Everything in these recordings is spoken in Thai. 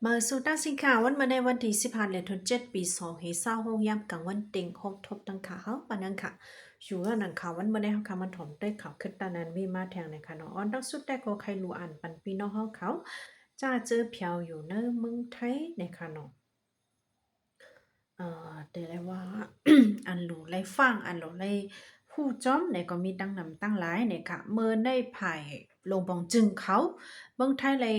มาสู่ตั้งสินค้าวันมาในวันที่15เดือนธันวาคมปี2566ยามกลางวันเต็งครบทบตั้งขาเฮาปานนั้นค่ะอยู่แล้วนังข่าววันมาในเฮาค่ะมันถมด้วยข่าวขึ้นตานั้นมีมาแทงในค่ะเนาะออนดักสุดแต่ก็ใครรู้อ่านปันพี่น้องเฮาเขาจ้าเจอเพียวอยู่ในเมืองไทยในค่ะเนาะแต่เลยว่า อันหลูไลฟังอันหลูไลผู้จ้อมเนี่ยก็มีตั้งนำตั้งหลายเนี่ยค่ะเมื่อได้ไผ่ลงบองจึงเขาเมืองไทยเลย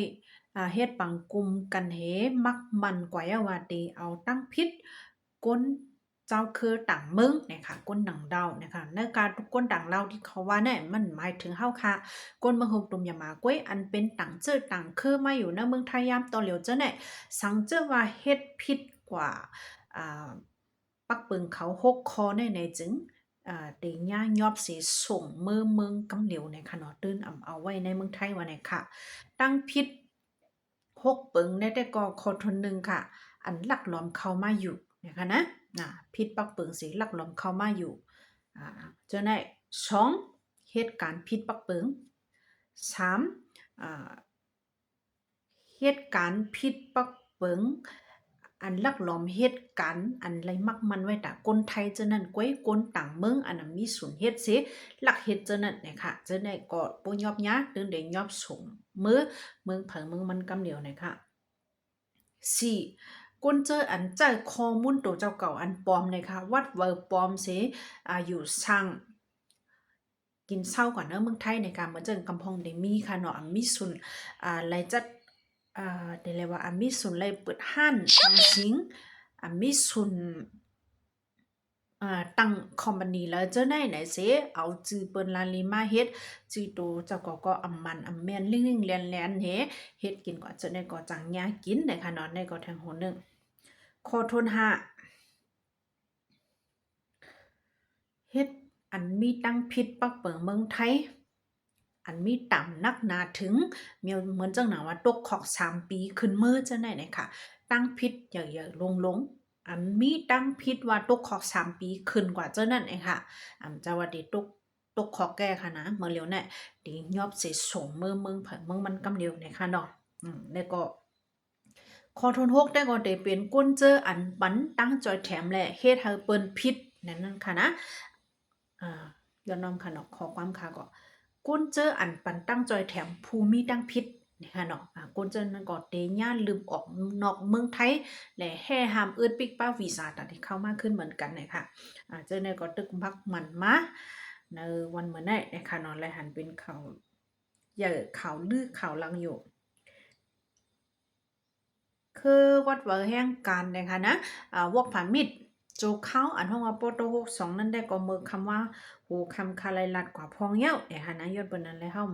เฮ็ดปังกลุ่มกันเหมักมันกว่ายาว่าดีเอาตั้งพิษก้นเจ้าคือต่างเมืองเนี่ยค่ะก้นดังเดาเนี่ยค่ะในการทุกก้นดังเล่าที่เขาว่าเนี่ยมันหมายถึงเฮาค่ะก้นเมืองหกตุมยามาก้วยอันเป็นต่างเจอต่างคือมาอยู่ในเมืองไทยยามตอนเหลียวเจ้าเนี่ยสังเจอว่าเฮ็ดพิษกว่า อ่าปักปึงเขาหกคอในจึงเตีย่ายอบสีส่งเมืองกำเหลียวในขนอตื้นเอาไว้ในเมืองไทยวันไหนค่ะตั้งพิษหกปึงในแต่ก็คอทนหนึ่งค่ะอันหลักล้อมเข้ามาอยู่นะคะนะพิษปักปึงสีหลักล้อมเข้ามาอยู่เจ้าในสองเหตุการณ์พิษปักปึงสามเหตุการณ์พิษปักเปิงอันลักหลอมเหตุการณ์อันไรมักมันไว้ตาคนไทยเจ้านั้นก้วยคนต่างเมืองอันนั้นมีศูนย์เฮ็ดเสหลักเฮ็ดเจ้านั้นเนี่ยค่ะเจ้าได้ก็บ่ยอบยะตึงได้ยอบส่งมือเมืองเผิงเมืองมันกำเดียวเนี่ยค่ะสี่ก้นเจออันใจข้อมูลตัวเจ้าเก่าอันปลอมเลยค่ะวัดเวอร์ปลอมเสอยู่สั่งกินเศร้าก่อนเนอะเมืองไทยในการเหมือนเจังกำพองได้มีค่ะเนาะมีสุนไรจัดเดี๋ยวเรียกว่ามีสุนไรเปิดห้านตังสิงมีสุนตั้งคอมพานีแล้วเจ้าไหนไหนเสเอาจื้อเปิ้นลาลีมาเฮ็ดจื้อโตเจ้าก็อำมันอำแม่นลิงๆแลนๆเฮ็ดกินก็เจ้าได้ก็จังยากินได้ค่ะเนาะได้ก็แทงโหนึงขอโทษหาเฮ็ดอันมีตั้งพิษปักเปิงเมืองไทยอันมีต่ำนักหนาถึงมีเหมือนจังหนาว่าตกขอก3ปีขึ้นมือจังได๋น่ะค่ะตั้งพิษใหญ่ๆลงๆอันมีตั้งพิษว่าตกขอก3ปีขึ้นกว่าเจ้านั่นเองค่ะจะว่าติตกขอกแก่ค่ะนะเมื่อเร็วเนี่ยติยอบสิส่งเมืองเผิงเมืองมันกำเร็วเนี่ยค่ะเนาะแล้วก็ขอโทษฮกได้ก็ได้เป็นก้นเจออันปันตั้งจอยแถมแหละเฮ็ดให้เปิ้นพิษนั่นค่ะนะย้อนนอมค่ะเนาะขอความค่ะก็ก้นเจออันปันตั้งจอยแถมภูมิตั้งพิษนี่ค่ะเนาะก้นเจอนั่นก็เตย่านลืมออกนอกเมืองไทยและแห่ห้ามเอิ้นปิกป้าวีซ่าตัดที่เข้ามาขึ้นเหมือนกันเลยค่ะเจอในก็ตึกพักมันมาในวันเหมือนได้นะคะเนาะและหันเป็นข่าวใหญ่ข่าวลือข่าวลังอยู่คือวัดเวอร์แห่งการนะคะนะวอกผามิดโจเข้าอันห้องว่าโปโต62นั่นได้ก็มือคำว่าหูคำคาไลลัดกว่าพองเย้านะคะนะยอดเปิ้นนั้นแล้วเฮา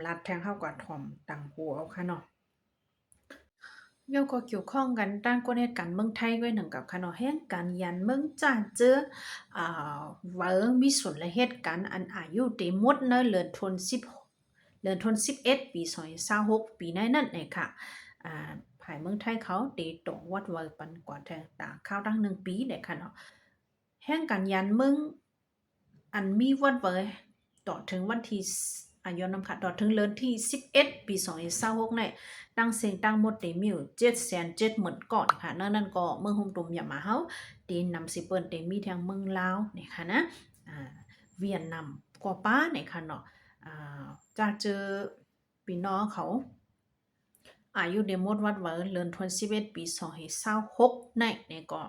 ลัดแทงเข้ากว่าถ่อมต่างหัวเอาค่ะเนาะเกี่ยวก็เกี่ยวข้องกันด้านกฎเหตุการณ์เมืองไทยไว้หนึ่งกับค่ะเนาะแห่งการยันเมืองจ้าเจออ่เวอร์มีส่วนและเหตุการณ์อันอายุได้หมดเนาะเดือนธันวาคม11ปี2026ปีนั้นนั่นเองค่ะภายเมืองไทยเขาตีตรงวัดเวอร์ปันกว่าแต่ตาข้าวตั้ง1 ปีเนี่ยค่ะเนาะแห่งการยันเมืองอันมีวัดเวอร์ต่อถึงวันที่ย้อนนำค่ะต่อถึงเดือนที่11ปี2026เนี่ยตั้งเสียงตั้งหมดได้มีอยู่770,000ก่อนค่ะนั่นก็เมืองฮงตุมอย่ามาเฮาตีนำสิเปิ้นเต็มีทางเมืองลาวนี่ค่ะนะเวียดนามกว่าป้าเนี่ยค่ะเนาะจะเจอพี่น้องเขาอายุเดมดวัดเวอเลือนทวน11ปี2026ในเนี่ยก็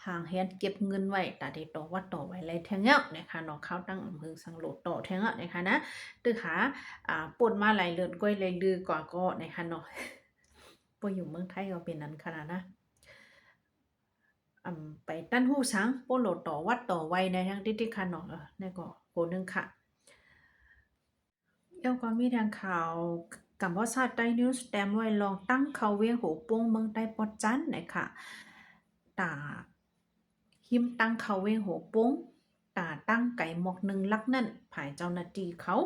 ห่างเฮียนเก็บเงินไว้ตาได้ต่อวัดต่อไว้เลยแทงเงานะคะเนาะเข้าตั้งอำเภอสังโลดต่อแทงเงานะคะนะตึกหาป่นมาหลายเลือนก้อยเลยลือกว่าก็นะคะเนาะบ่อยู่เมืองไทยก็เป็นนั้นขนาดนะไปตั้นหู้สังโปโลต่อวัดต่อไว้ในทางที่ค่ะเนาะนี่ก็โหนึงค่ะ แล้วก็มีทางข่าวกัมพูชาใต้นิวส์แตมไว้ลองตั้งเขาเวียงโหปงเมืองใต้ปอดจันนะคะตาหิมตั้งเขาเวียงโหปงตาตั้งไก่หมอกหนึ่งลักนั่นภายเจ้าหน้าที่เขา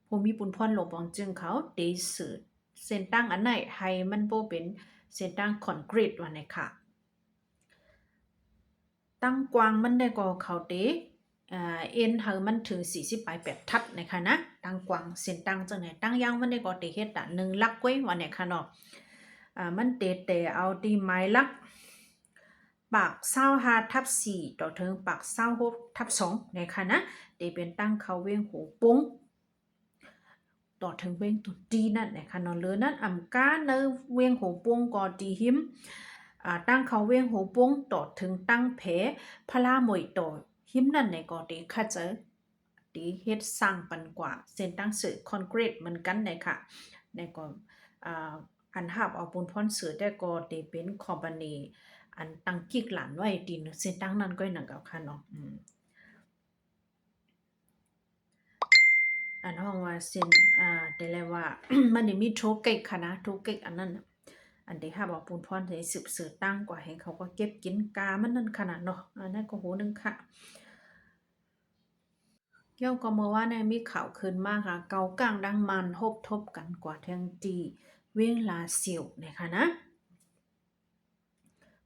ผู้มีปุนพรหลบองจึงเขาเดสืดเส้นตั้งอันไหนให้มันโบเป็นเส้นตั้งคอนกรีตว่าไหนค่ะตั้งกวางมันได้ก็เขาเตเอ็นเฮามันถึง40ปลาย8ทัดนะคะนะตั้งกวางเส้นตั้งจังไหนตั้งยาวมันได้ก็เตเฮ็ด1 ลักไว้ว่าเนี่ยค่ะเนาะ มันเตะแต่เอาตีไม้ลักปากเศร้า5/4ต่อถึงปากเศร้า6/2นะคะนะเตเป็นตั้งเขาเวียงหูปุ้งต่อถึงเวียงตุดีนั่นนะคะนอนเลือนั่นอ่ำก้าเนเวียงหูปุ้งก็ตีหิมตั้งเขาเวียงหูปุ้งต่อถึงตั้งเพพลาหมวยต่อหิมนั่นในก็ตีข้าเจอตีเฮ็ดสร้างปันกว่าเส้นตั้งสื่อคอนกรีตเหมือนกันเลยค่ะในก็อันหับเอาปูนพรสื่อได้ก็ตีเป็นคอมพานีอันตั้งกิกหลานไว้ตีนเส้นตั้งนั้นก็หนังกับค่ะเนาะอันห้องว่าเส้นแต่แล้วว่า มันได้มีโทเก็กค่ะนะโทเก็กอันนั้นอันที่หับเอาปูนพรให้สืบสื่อตั้งกว่าให้เขาก็เก็บกินกามันนั่นขนาดเนาะอันนั้นก็โหนึงค่ะเกี่ยวกับเมื่อว่าในมีข่าวขึ้นมากค่ะเกากลางดังมันทบกันกว่าแทงตีเวียงลาเซียวนะคะนะ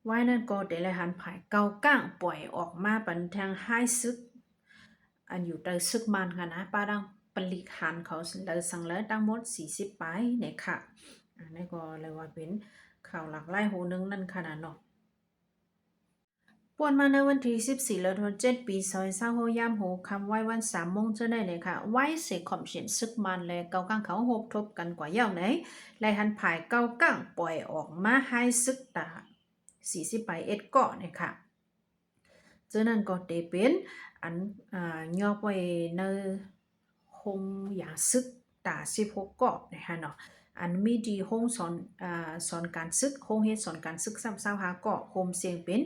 ไว้นั่นก็เดลหันผายเกาก้างปล่อยออกมาปันทางไฮซึกอันอยู่ใต้ซึกมันค่ะนะป้าดังปลิกหันเขาเลยสั่งเลยตั้งหมด40ไปเนี่ยค่ะอันนี้ก็เลยว่าเป็นข่าวหลักไล่โหนึงนั่นขนาดเนาะป่วนมาในวันที่14เดือน7ปี2025ยามโหคำไว้วัน3โมงจะได้เลยค่ะไว้เสกขอมเฉียนซึกมันเลยเกาก้างเขาหบทบกันกว่าเย่าไหนไล่หันผายเกาก้างปล่อยออกมาให้ซึกตา40ไปเอ็ดเกาะเนี่ยค่ะเจ้านั่นก็เตเป็นอันย่อไปในคงอย่าซึกตา16เกาะนะคะเนาะอันมีดีห้องสอนการซึกห้องเฮ็ดสอนการซึก25เกาะโฮมเสียงเป็น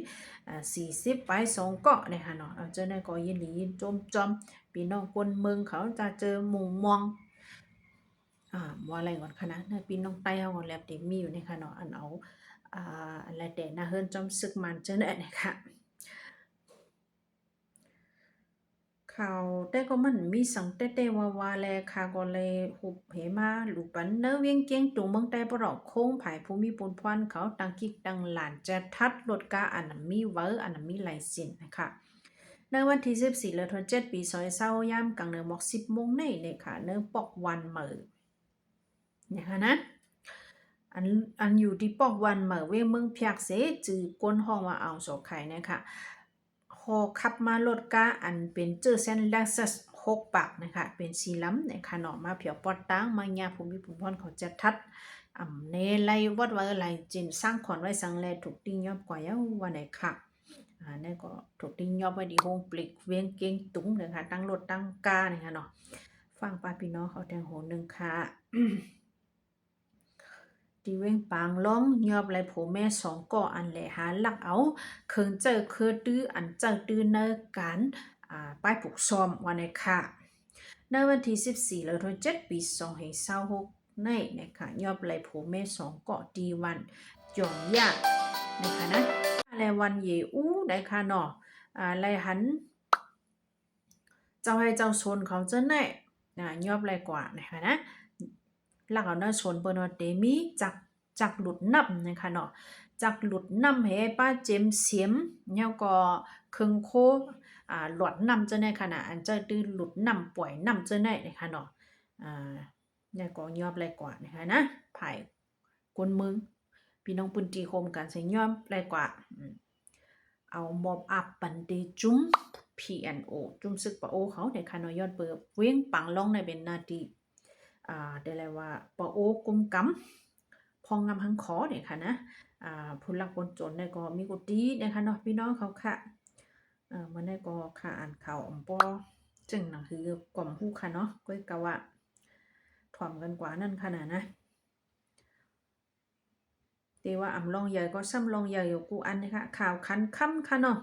40ไป2เกาะนะคะเนาะเจ้านั่นก็ยินหลียินจอมพี่น้องคนเมืองเขาจะเจอหมู่มองว่าอะไรก่อนคะนะพี่น้องใต้เฮาก็แลบเต็มมีอยู่นะคะเนาะอันเอาอะไรแต่นะเฮิรนจอมซึกมันเจ้านั่นนะคะข่าวแต่ก็มันมีสังเต้ๆว่าๆแลค่ะก็เลยหุบเหมาลูปันเนอเวียงเกียงตุงเมืองใต้ปรอกโค้งผายภูมิปนพรเขาตังกิกตังหลานจะทัดรถกาอันนั้นมีเวอร์อันนั้นมีลายเซ็นนะคะในวันที่14เดือน7ปี2020ยามกลางเนือหมอก10โมงในเลยค่ะเนื้อปอกวันเหมอนะคะนะอันอยู่ที่ปอกวันเหมอเวียงเมืองเพียกเสจือก้นห้องว่าเอาโสไข่นะคะพอขับมารถกาอันเป็นเจอเส้นแลกซัส6ปากนะคะเป็นสีล้ำนะคะเนาะมาเผียวปอดตั้งมาญาภูมิภูมิพรเขาจะทัดเนไลวัดว่าอะไรจินสร้างขอนไว้สังแลถูกติ้งยอบกว่าเยาวันไหนค่ะนั่นก็ถูกติ้งยอบไว้ดีโฮงปลิกเวียงเก่งตุ้งเลยค่ะตั้งรถตั้งกานะคะเนาะฟังป้าพี่น้องเขาแทงโหนึงค่ะดีเว้งปางล้องยอบไหลโผแม่2ก่ออันแหลหาหลักเอาเคิงเจอคือตื้ออันเจอตื้อเนการป้ายผูกซ้อมวันในค่ะในวันที่14เดือน7ปี2026ในนะคะยอบไหลโผแม่2ก่อดีวันจอมยากนะคะนะและวันเยอู้นะคะเนาะไหลหันเจ้าให้เจ้าชนเขาเจ้าแน่ยอบไหลกว่านะคะนะหลักเอาเนาะชนเปิ้นว่าเตมีจักหลุดนับนะคะเนาะจักหลุดนำให้ป้าเจมเสียมแล้วก็เครื่องโคหลอดนำเจ้าในขณะอันเจ้าตื้อหลุดนำปล่อยนำเจ้าในนะคะเนาะเนี่ยก็ยอบไรกว่านะคะนะภายกวนเมืองพี่น้องปืนตีโคมกันใส่ยอมไรกว่าเอามอบอับปันเดจุ้ม PNO จุ้มซึกปะโอเขาในคานอยอดเปิดเว้งปังลงในเป็นนาทีได้เลยว่าปะโอกุมกำพองงำหังขอเนี่ยค่ะนะผู้หลักคนจนเนี่ยก็มีกุฏินะคะเนาะพี่น้องเขาค่ะมันได้ก็ค่ะอ่านข่าวอมปอจึงหนังคือกล่อมฮู้ค่ะเนาะก็กะว่าถ่อมกันกว่านั่นขนาดนะแต่ว่าอ่ำลองใหญ่ก็ซ้ำลองใหญ่อยู่กูอันนะคะข่าวคันค่ำค่ะเนาะ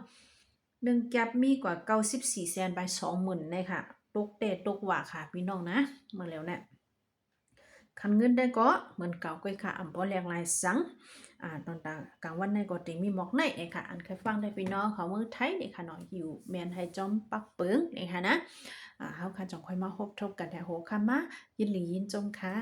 1แก๊ปมีกว่า94แสนไป20,000นะคะตกแต่ตกว่าค่ะพี่น้องนะมาแล้วเนี่ยคันเงินได้ก็เหมือนเก่าก้อยค่ะอำบ่แลกลายสังตอนกลางวันในก็ติมีหมอกในเองค่ะอันเคยฟังได้พี่น้องเขาเมืองไทยนี่ค่ะเนาะอยู่แม่นให้จอมปักเปิงนี่ค่ะนะเฮาค่ะจังค่อยมาพบทบกันแต่โหค่ะมายินหลียินจงค่ะ